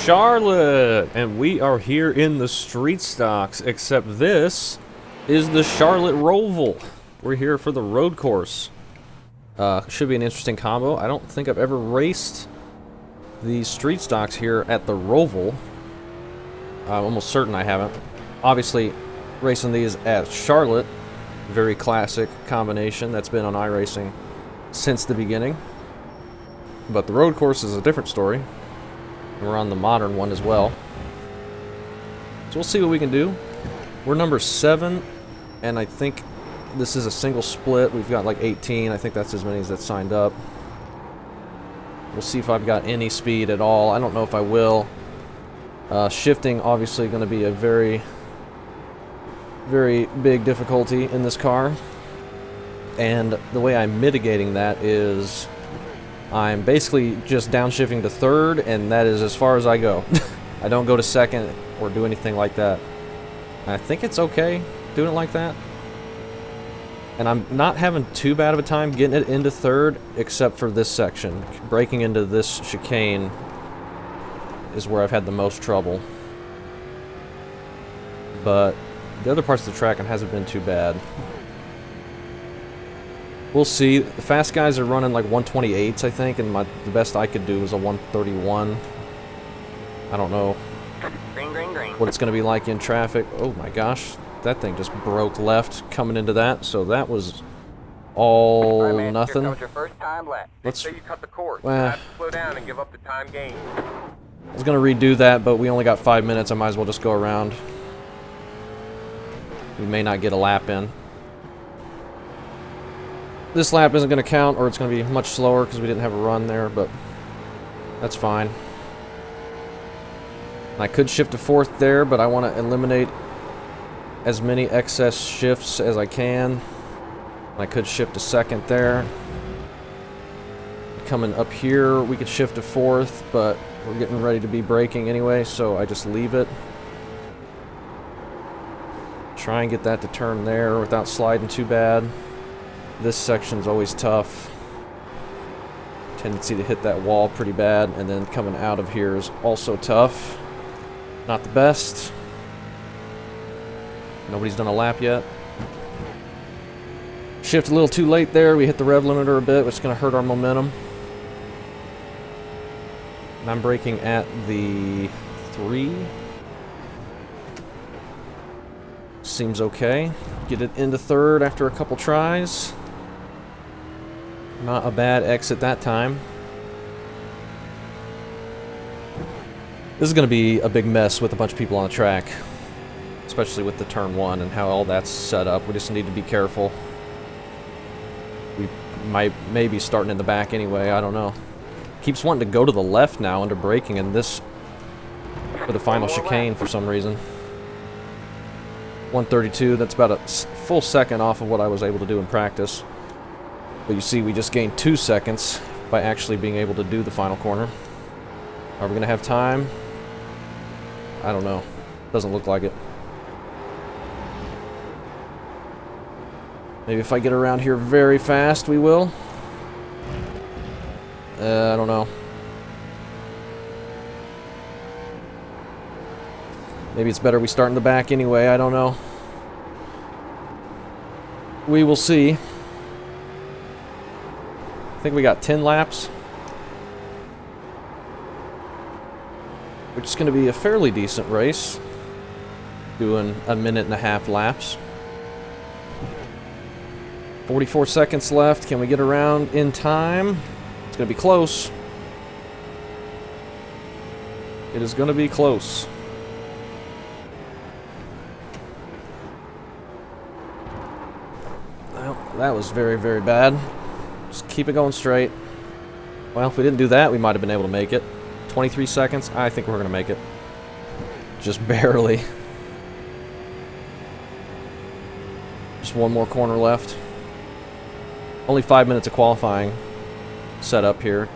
Charlotte, and we are here in the street stocks, except this is the Charlotte Roval. We're here for the road course. Should be an interesting combo. I don't think I've ever raced the street stocks here at the Roval. I'm almost certain I haven't. Obviously, racing these at Charlotte, very classic combination that's been on iRacing since the beginning. But the road course is a different story. We're on the modern one as well. So we'll see what we can do. We're number 7, and I think this is a single split. We've got like 18. I think that's as many as that signed up. We'll see if I've got any speed at all. I don't know if I will. Shifting, obviously, going to be a very, very big difficulty in this car. And the way I'm mitigating that is I'm basically just downshifting to third, and that is as far as I go. I don't go to second or do anything like that. I think it's okay doing it like that. And I'm not having too bad of a time getting it into third, except for this section. Breaking into this chicane is where I've had the most trouble. But the other parts of the track hasn't been too bad. We'll see. The fast guys are running like 128s, I think, and the best I could do was a 131. I don't know what it's going to be like in traffic. Oh my gosh, that thing just broke left coming into that, so that was all right, man, nothing. Here comes your first time lap. Let's say you cut the course. Well, slow down and give up the time gain. I was going to redo that, but we only got 5 minutes. I might as well just go around. We may not get a lap in. This lap isn't going to count, or it's going to be much slower because we didn't have a run there, but that's fine. I could shift to fourth there, but I want to eliminate as many excess shifts as I can. I could shift to second there. Coming up here, we could shift to fourth, but we're getting ready to be braking anyway, so I just leave it. Try and get that to turn there without sliding too bad. This section's always tough. Tendency to hit that wall pretty bad, and then coming out of here is also tough. Not the best. Nobody's done a lap yet. Shift a little too late there. We hit the rev limiter a bit, which is going to hurt our momentum. And I'm braking at the 3. Seems okay. Get it into third after a couple tries. Not a bad exit that time. This is going to be a big mess with a bunch of people on the track. Especially with the turn 1 and how all that's set up. We just need to be careful. We might maybe starting in the back anyway, I don't know. Keeps wanting to go to the left now under braking, and this for the final chicane for some reason. 132, that's about a full second off of what I was able to do in practice. But you see, we just gained 2 seconds by actually being able to do the final corner. Are we going to have time? I don't know. Doesn't look like it. Maybe if I get around here very fast, we will. I don't know. Maybe it's better we start in the back anyway, I don't know. We will see. I think we got 10 laps. Which is going to be a fairly decent race. Doing 1.5 laps. 44 seconds left. Can we get around in time? It's going to be close. It is going to be close. Well, that was very, very bad. Just keep it going straight. Well, if we didn't do that, we might have been able to make it. 23 seconds. I think we're going to make it. Just barely. Just one more corner left. Only 5 minutes of qualifying set up here.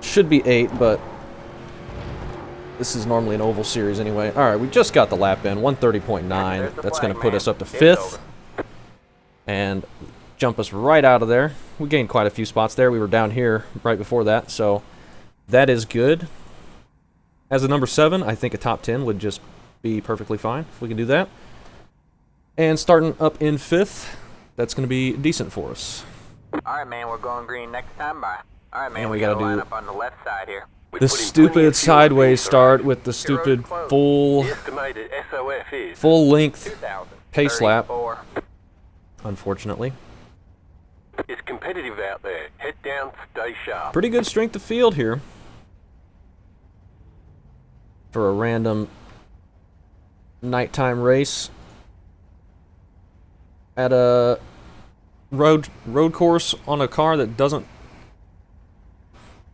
Should be 8, but this is normally an oval series anyway. Alright, we just got the lap in. 130.9. That's going to put us up to 5th. And jump us right out of there. We gained quite a few spots there. We were down here right before that, so That is good. As a number 7, I think a top 10 would just be perfectly fine if we can do that. And starting up in 5th, that's going to be decent for us. Alright, man, we're going green next time by. Alright, man, And we gotta gotta line do up on the left side here. the stupid sideways start with the stupid full length pace lap. Unfortunately. It's competitive out there. Head down, stay sharp. Pretty good strength of field here for a random nighttime race at a road course on a car that doesn't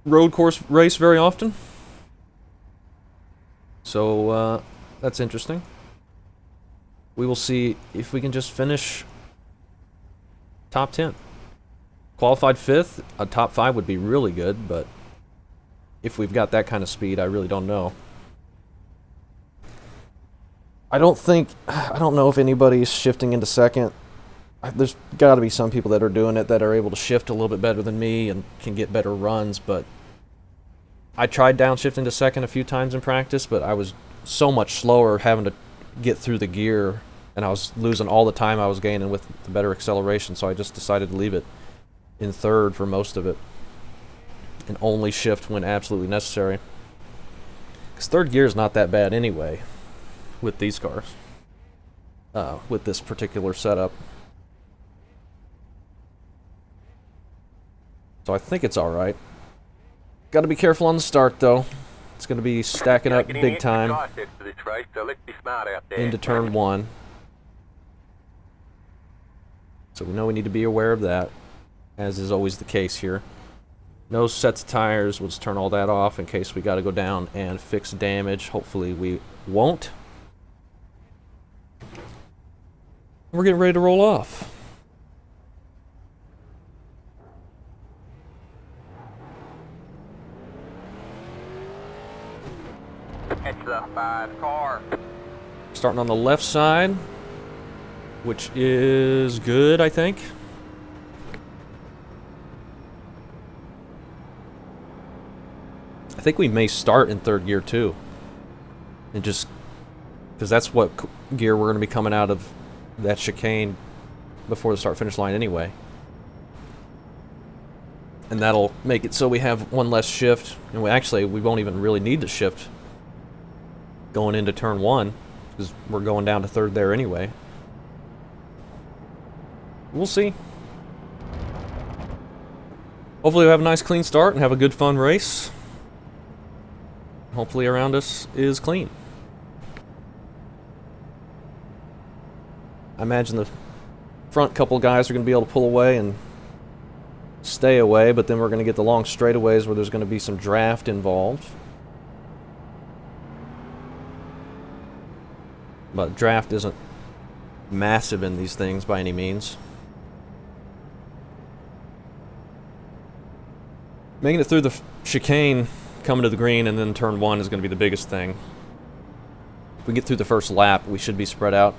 road course race very often. So that's interesting. We will see if we can just finish top 10. Qualified 5th, a top 5 would be really good, but if we've got that kind of speed, I really don't know. I don't know if anybody's shifting into 2nd. There's got to be some people that are doing it that are able to shift a little bit better than me and can get better runs, but I tried downshifting to 2nd a few times in practice, but I was so much slower having to get through the gear, and I was losing all the time I was gaining with the better acceleration, so I just decided to leave it in 3rd for most of it and only shift when absolutely necessary. Because 3rd gear is not that bad anyway with these cars, with this particular setup. So I think it's alright. Got to be careful on the start though. It's going to be stacking up big time into turn 1. So we know we need to be aware of that, as is always the case here. No sets of tires. We'll just turn all that off in case we got to go down and fix damage. Hopefully we won't. We're getting ready to roll off. It's the 5 car. Starting on the left side, which is good, I think. I think we may start in 3rd gear too. And just because that's what gear we're going to be coming out of that chicane before the start-finish line anyway. And that'll make it so we have one less shift. And we won't even really need to shift going into turn 1, because we're going down to 3rd there anyway. We'll see. Hopefully we'll have a nice clean start and have a good fun race. Hopefully around us is clean. I imagine the front couple guys are going to be able to pull away and stay away, but then we're going to get the long straightaways where there's going to be some draft involved. But draft isn't massive in these things by any means. Making it through the chicane, coming to the green, and then turn 1 is going to be the biggest thing. If we get through the first lap, we should be spread out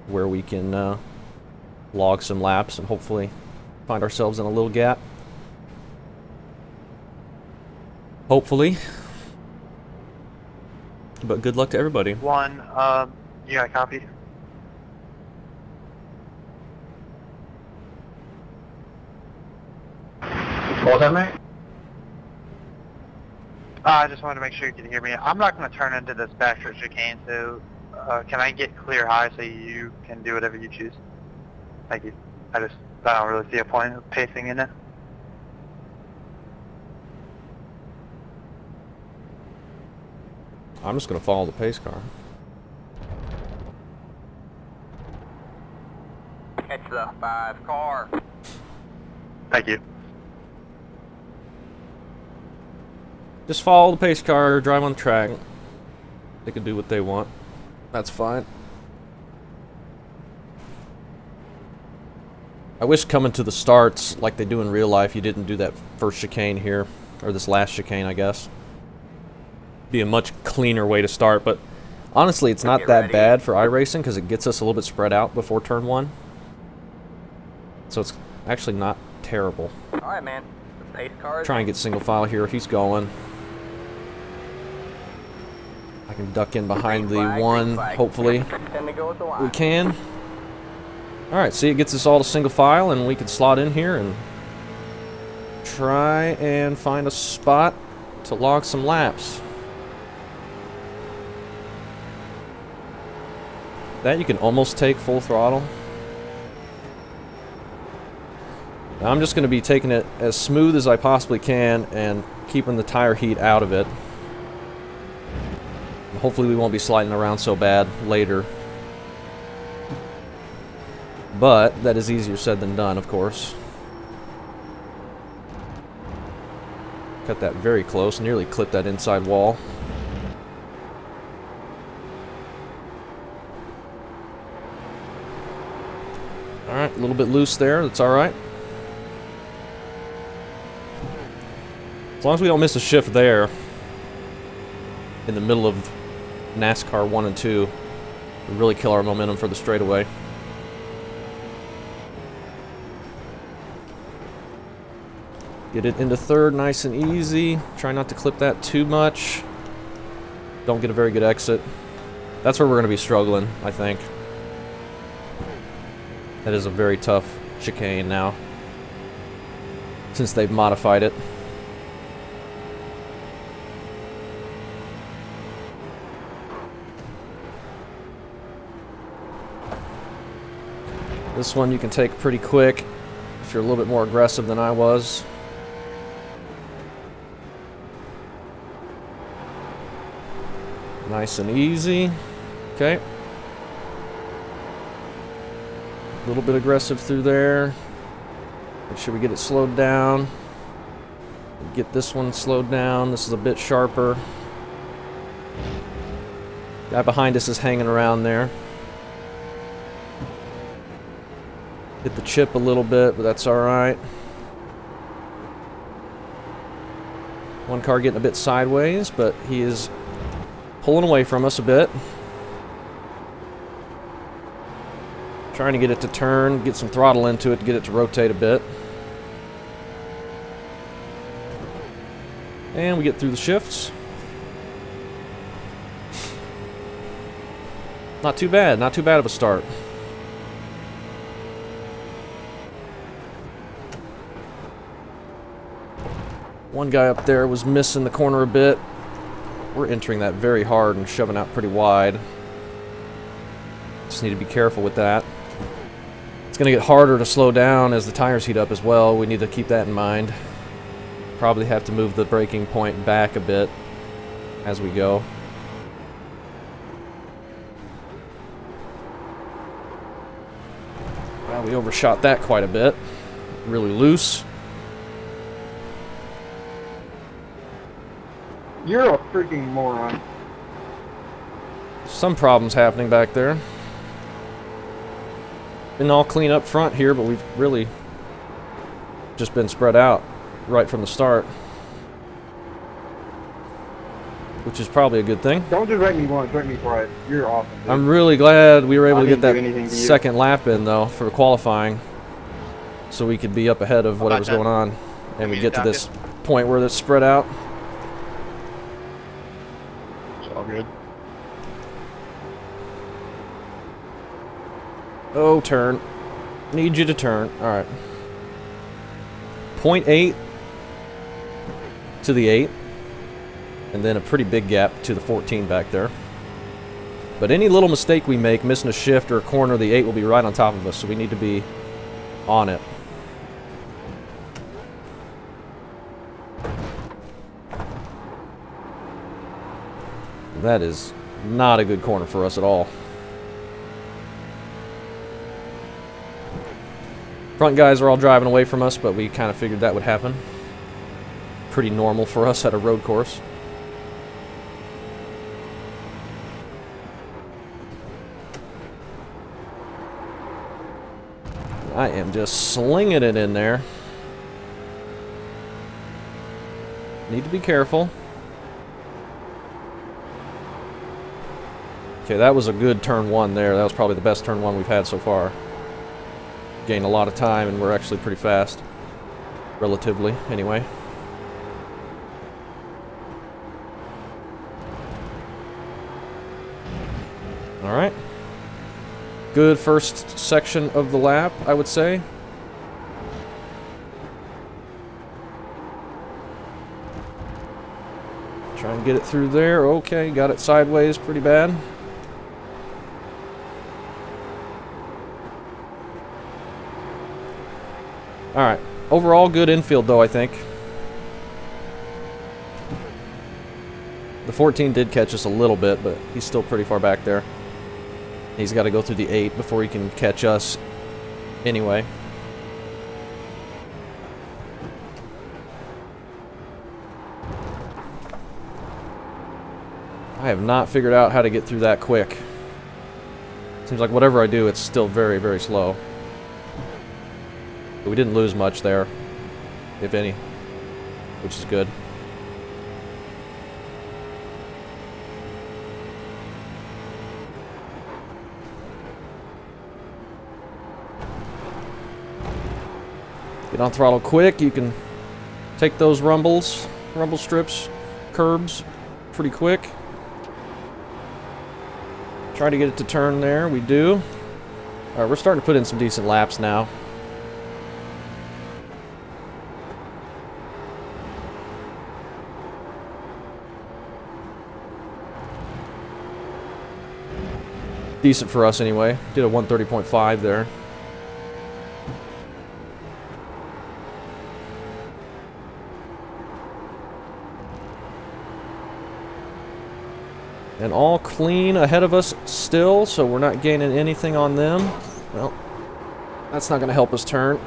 where we can log some laps and hopefully find ourselves in a little gap. Hopefully. But good luck to everybody. 1, you got a copy? What was that, mate? I just wanted to make sure you could hear me. I'm not going to turn into this backstretch chicane, so can I get clear high so you can do whatever you choose? Thank you. I don't really see a point of pacing in it. I'm just going to follow the pace car. It's the 5 car. Thank you. Just follow the pace car, drive on the track. They can do what they want. That's fine. I wish coming to the starts like they do in real life, you didn't do that first chicane here. Or this last chicane, I guess. Be a much cleaner way to start, but honestly, it's not that bad for iRacing because it gets us a little bit spread out before turn 1. So it's actually not terrible. Alright, man. Pace cars. Try and get single file here. He's going. I can duck in behind the one, hopefully. Tend to go with the line. We can. Alright, see, it gets us all to single file, and we can slot in here and try and find a spot to log some laps. That you can almost take full throttle. Now, I'm just going to be taking it as smooth as I possibly can and keeping the tire heat out of it. Hopefully we won't be sliding around so bad later. But that is easier said than done, of course. Cut that very close, nearly clipped that inside wall. Alright, a little bit loose there, that's alright. As long as we don't miss a shift there, in the middle of NASCAR 1 and 2, we really kill our momentum for the straightaway. Get it into third nice and easy. Try not to clip that too much. Don't get a very good exit. That's where we're going to be struggling, I think. That is a very tough chicane now, since they've modified it. This one you can take pretty quick if you're a little bit more aggressive than I was. Nice and easy. Okay. A little bit aggressive through there. Make sure we get it slowed down. Get this one slowed down. This is a bit sharper. Guy behind us is hanging around there. Hit the chip a little bit, but that's alright. One car getting a bit sideways, but he is pulling away from us a bit. Trying to get it to turn, get some throttle into it to get it to rotate a bit. And we get through the shifts. Not too bad, not too bad of a start. One guy up there was missing the corner a bit. We're entering that very hard and shoving out pretty wide. Just need to be careful with that. It's going to get harder to slow down as the tires heat up as well. We need to keep that in mind. Probably have to move the braking point back a bit as we go. Well, we overshot that quite a bit. Really loose. You're a freaking moron. Some problems happening back there. Been all clean up front here, but we've really just been spread out right from the start, which is probably a good thing. Don't just wreck me once, wreck me twice. You're awesome, dude. I'm really glad we were able to get I didn't do anything that to you. second lap in, though, for qualifying, so we could be up ahead of whatever's going on, and we get to this point where it's spread out. It's all good. Oh, turn. Need you to turn. Alright. 0.8 to the 8. And then a pretty big gap to the 14 back there. But any little mistake we make, missing a shift or a corner, the 8 will be right on top of us, so we need to be on it. That is not a good corner for us at all. Front guys are all driving away from us, but we kind of figured that would happen. Pretty normal for us at a road course. I am just slinging it in there. Need to be careful. Okay, that was a good turn one there. That was probably the best turn one we've had so far. Gained a lot of time, and we're actually pretty fast. Relatively, anyway. Alright. Good first section of the lap, I would say. Try and get it through there. Okay, got it sideways pretty bad. Alright. Overall, good infield, though, I think. The 14 did catch us a little bit, but he's still pretty far back there. He's got to go through the 8 before he can catch us anyway. I have not figured out how to get through that quick. Seems like whatever I do, it's still very, very slow. But we didn't lose much there, if any, which is good. Get on throttle quick, you can take those rumble strips, curbs, pretty quick. Try to get it to turn there, we do. Alright, we're starting to put in some decent laps now. Decent for us anyway. Did a 130.5 there. And all clean ahead of us still, so we're not gaining anything on them. Well, that's not going to help us turn.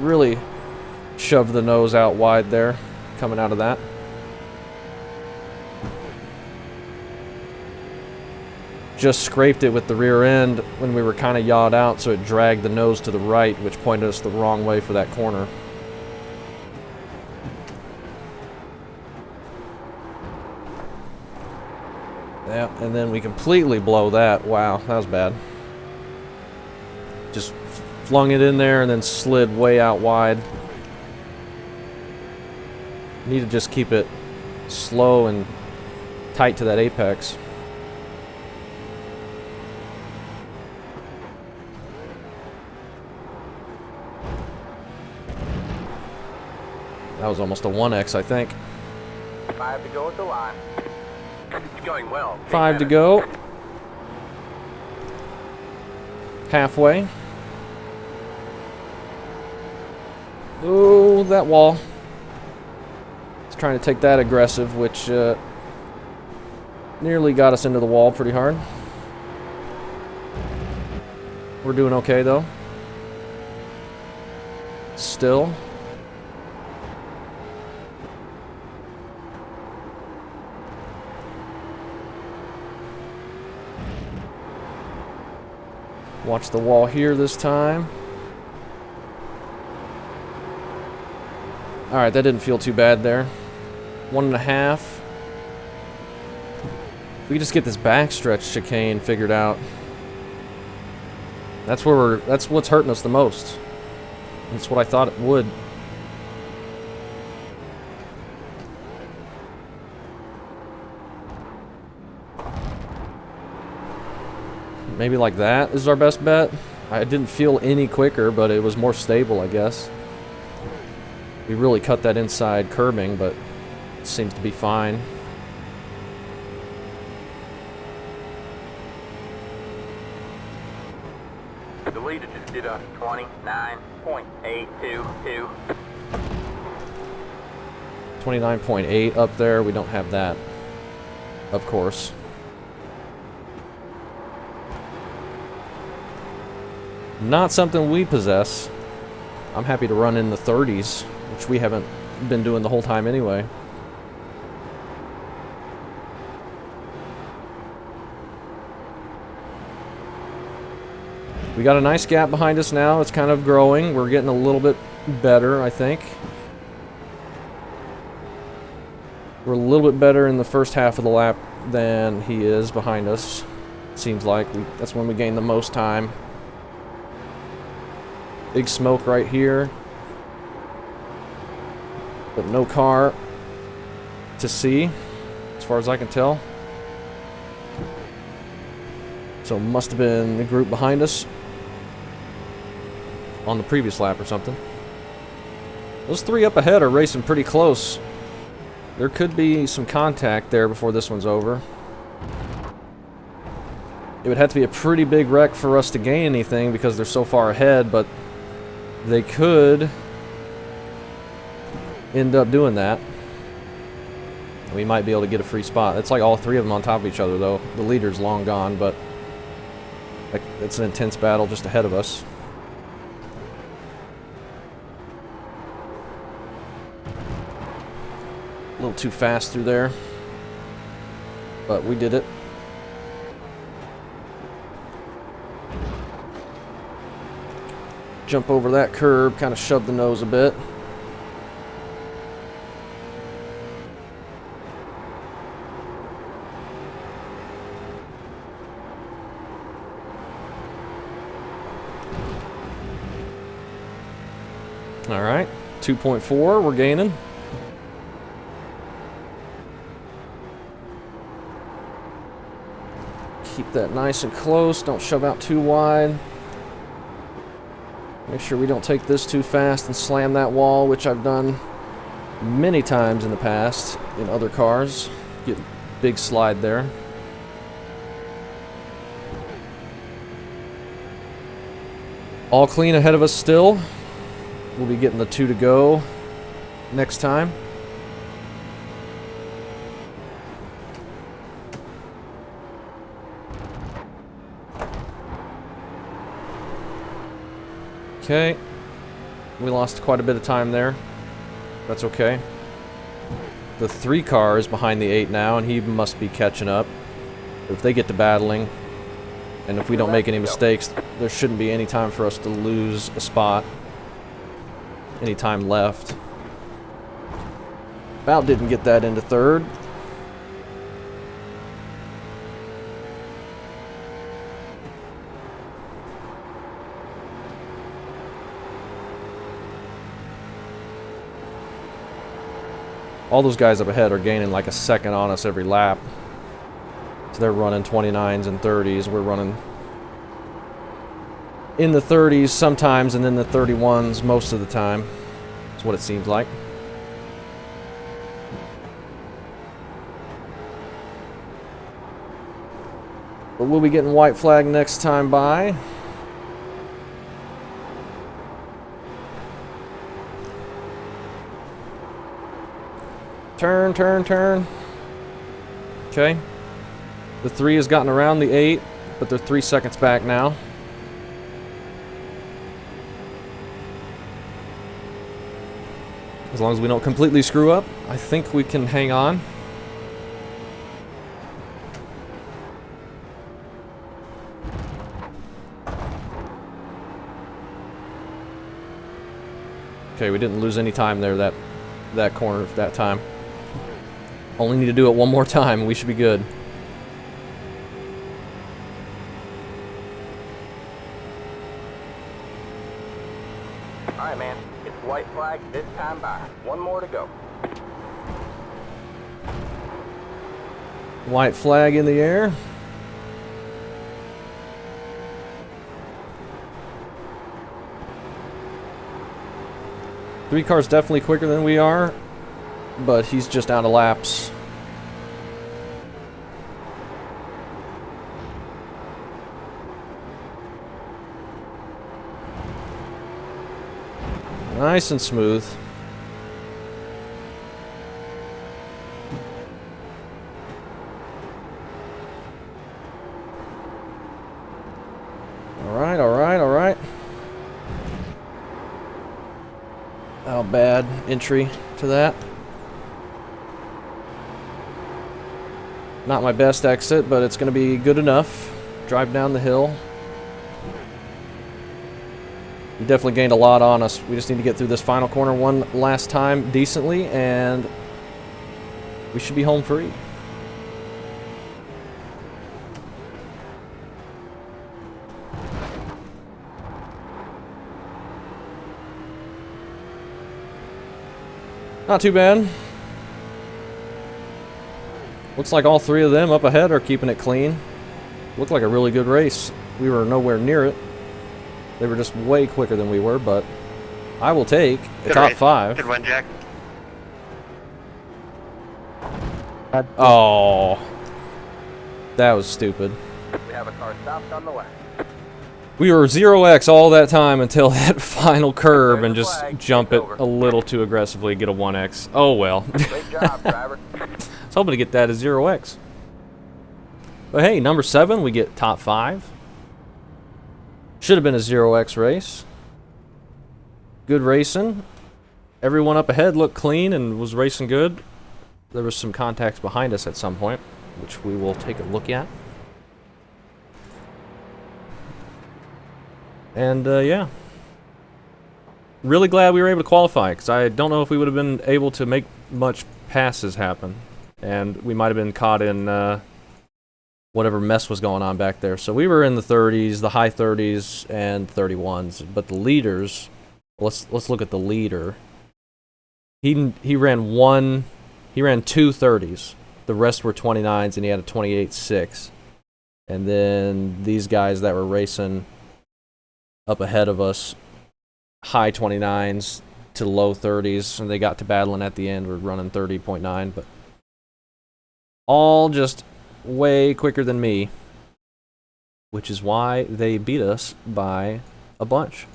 Really shoved the nose out wide there, coming out of that. Just scraped it with the rear end when we were kind of yawed out, so it dragged the nose to the right, which pointed us the wrong way for that corner. Yeah, and then we completely blow that. Wow, that was bad. Just flung it in there and then slid way out wide. Need to just keep it slow and tight to that apex. That was almost a 1x, I think. 5 to go at the line. It's going well. 5 to go. Halfway. Oh, that wall. It's trying to take that aggressive, which nearly got us into the wall pretty hard. We're doing okay, though. Still. Watch the wall here this time. Alright, that didn't feel too bad there. 1.5. If we could just get this backstretch chicane figured out. That's what's hurting us the most. That's what I thought it would. Maybe like that is our best bet. I didn't feel any quicker, but it was more stable, I guess. We really cut that inside curbing, but it seems to be fine. The leader just did a 29.822. 29.8 up there. We don't have that, of course. Not something we possess. I'm happy to run in the 30s, which we haven't been doing the whole time anyway. We got a nice gap behind us now. It's kind of growing. We're getting a little bit better, I think. We're a little bit better in the first half of the lap than he is behind us. Seems like that's when we gain the most time. Big smoke right here. but no car to see, as far as I can tell. So must have been the group behind us on the previous lap or something. Those three up ahead are racing pretty close. There could be some contact there before this one's over. It would have to be a pretty big wreck for us to gain anything because they're so far ahead, but they could end up doing that. We might be able to get a free spot. It's like all three of them on top of each other, though. The leader's long gone, but it's an intense battle just ahead of us. A little too fast through there, but we did it. Jump over that curb, kind of shove the nose a bit. All right, 2.4, we're gaining. Keep that nice and close, don't shove out too wide. Make sure we don't take this too fast and slam that wall, which I've done many times in the past in other cars. Get a big slide there. All clean ahead of us still. We'll be getting the 2 to go next time. Okay, we lost quite a bit of time there. That's okay. The 3 car is behind the 8 now, and he must be catching up. If they get to battling, and if we don't make any mistakes, there shouldn't be any time for us to lose a spot. Any time left. About didn't get that into 3rd. All those guys up ahead are gaining like a second on us every lap. So they're running 29s and 30s. We're running in the 30s sometimes and then the 31s most of the time. That's what it seems like. But we'll be getting white flag next time by. Turn, turn, turn. Okay. The 3 has gotten around the 8, but they're 3 seconds back now. As long as we don't completely screw up, I think we can hang on. Okay, we didn't lose any time there that corner that time. Only need to do it one more time and we should be good. Alright, man. It's white flag this time by. 1 more to go. White flag in the air. Three cars definitely quicker than we are, but he's just out of laps. Nice and smooth. Alright, alright, alright. How bad entry to that. Not my best exit, but it's going to be good enough. Drive down the hill. We definitely gained a lot on us. We just need to get through this final corner one last time decently, and we should be home free. Not too bad. Looks like all three of them up ahead are keeping it clean. Looked like a really good race. We were nowhere near it. They were just way quicker than we were, but I will take a Good top race. 5. Good win, Jack. Oh, that was stupid. We have a car stopped on the way. We were 0x all that time until that final curb and just jump it a little too aggressively, get a 1x. Oh well. Great job, driver. I was hoping to get that as 0x. But hey, number 7, we get top 5. Should have been a 0x race. Good racing. Everyone up ahead looked clean and was racing good. There was some contacts behind us at some point, which we will take a look at. And yeah, really glad we were able to qualify, because I don't know if we would have been able to make much passes happen, and we might have been caught in whatever mess was going on back there. So we were in the 30s, the high 30s, and 31s. But the leaders, let's look at the leader. He ran 2 30s. The rest were 29s, and he had a 28.6. And then these guys that were racing up ahead of us, high 29s to low 30s, and they got to battling at the end. We're running 30.9, but all just way quicker than me, which is why they beat us by a bunch.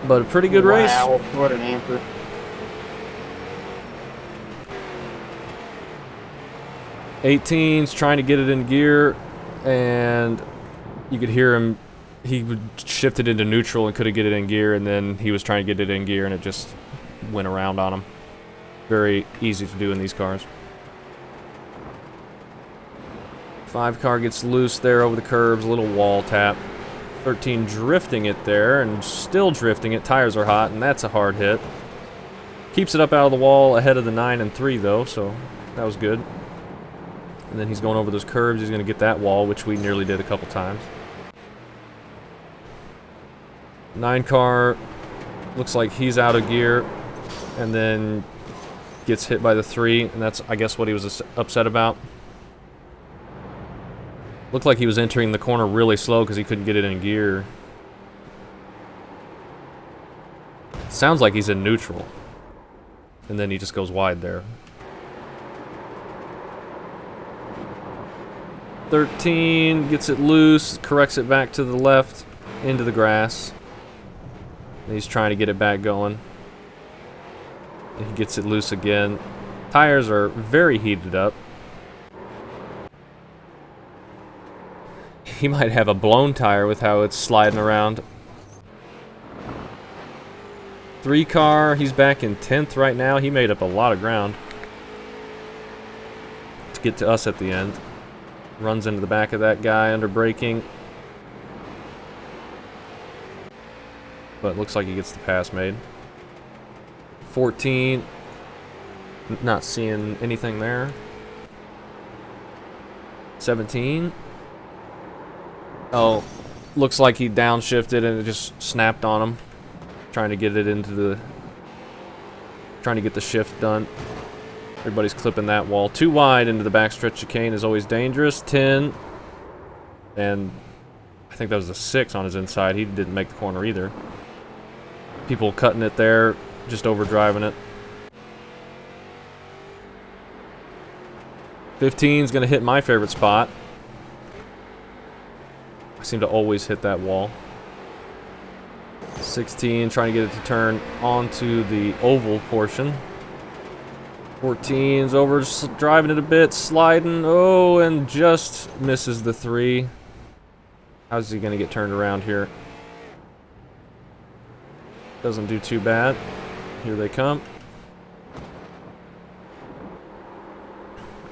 But a pretty good race. Wow, what an answer. '18's trying to get it in gear, and you could hear him. He shifted into neutral and couldn't get it in gear, and then he was trying to get it in gear, and it just went around on him. Very easy to do in these cars. 5 car gets loose there over the curbs, a little wall tap. 13 drifting it there, and still drifting it. Tires are hot, and that's a hard hit. Keeps it up out of the wall ahead of the 9 and 3, though, so that was good. And then he's going over those curbs. He's going to get that wall, which we nearly did a couple times. 9 car looks like he's out of gear, and then gets hit by the 3, and that's, I guess, what he was upset about. Looked like he was entering the corner really slow because he couldn't get it in gear. Sounds like he's in neutral. And then he just goes wide there. 13 gets it loose, corrects it back to the left, into the grass. And he's trying to get it back going. And he gets it loose again. Tires are very heated up. He might have a blown tire with how it's sliding around. 3 car, he's back in 10th right now. He made up a lot of ground to get to us at the end. Runs into the back of that guy under braking. But looks like he gets the pass made. 14, not seeing anything there. 17. Oh, looks like he downshifted and it just snapped on him. Trying to get it into the... Trying to get the shift done. Everybody's clipping that wall. Too wide into the backstretch chicane is always dangerous. 10. And I think that was a 6 on his inside. He didn't make the corner either. People cutting it there, just overdriving it. 15's going to hit my favorite spot. I seem to always hit that wall. 16, trying to get it to turn onto the oval portion. 14's over, just driving it a bit, sliding. Oh, and just misses the 3. How's he going to get turned around here? Doesn't do too bad. Here they come.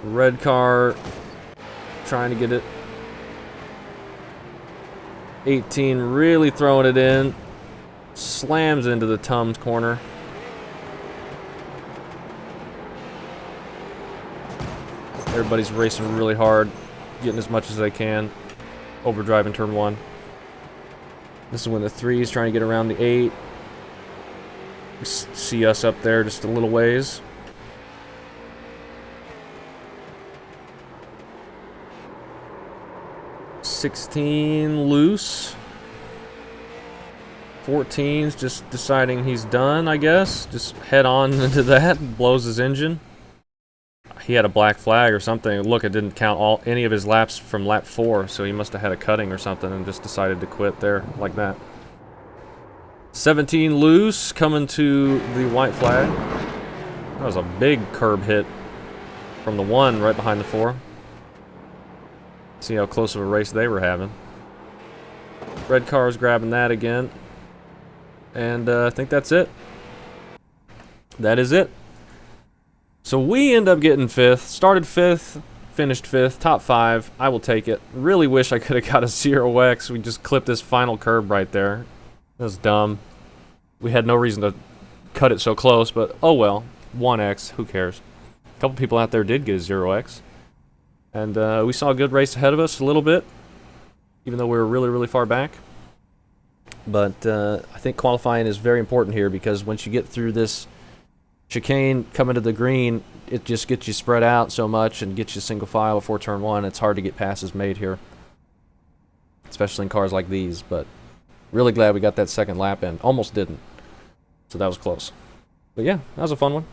Red car trying to get it. 18 really throwing it in. Slams into the Tums corner. Everybody's racing really hard, getting as much as they can. Overdriving turn 1. This is when the 3 is trying to get around the 8. See us up there just a little ways. $16 loose. 14's just deciding he's done, I guess. Just head on into that, blows his engine. He had a black flag or something. Look, it didn't count any of his laps from lap 4, so he must have had a cutting or something and just decided to quit there like that. 17 loose, coming to the white flag. That was a big curb hit from the 1 right behind the 4. See how close of a race they were having. Red car's grabbing that again. And I think that's it. That is it. So we end up getting 5th. Started 5th, finished 5th, top 5. I will take it. Really wish I could have got a 0x. We just clipped this final curb right there. That was dumb. We had no reason to cut it so close, but oh well. 1x, who cares? A couple people out there did get a 0x. And we saw a good race ahead of us a little bit, even though we were really, really far back. But I think qualifying is very important here because once you get through this chicane coming to the green, it just gets you spread out so much and gets you single file before turn 1. It's hard to get passes made here, especially in cars like these. But really glad we got that second lap in. Almost didn't. So that was close. But yeah, that was a fun one.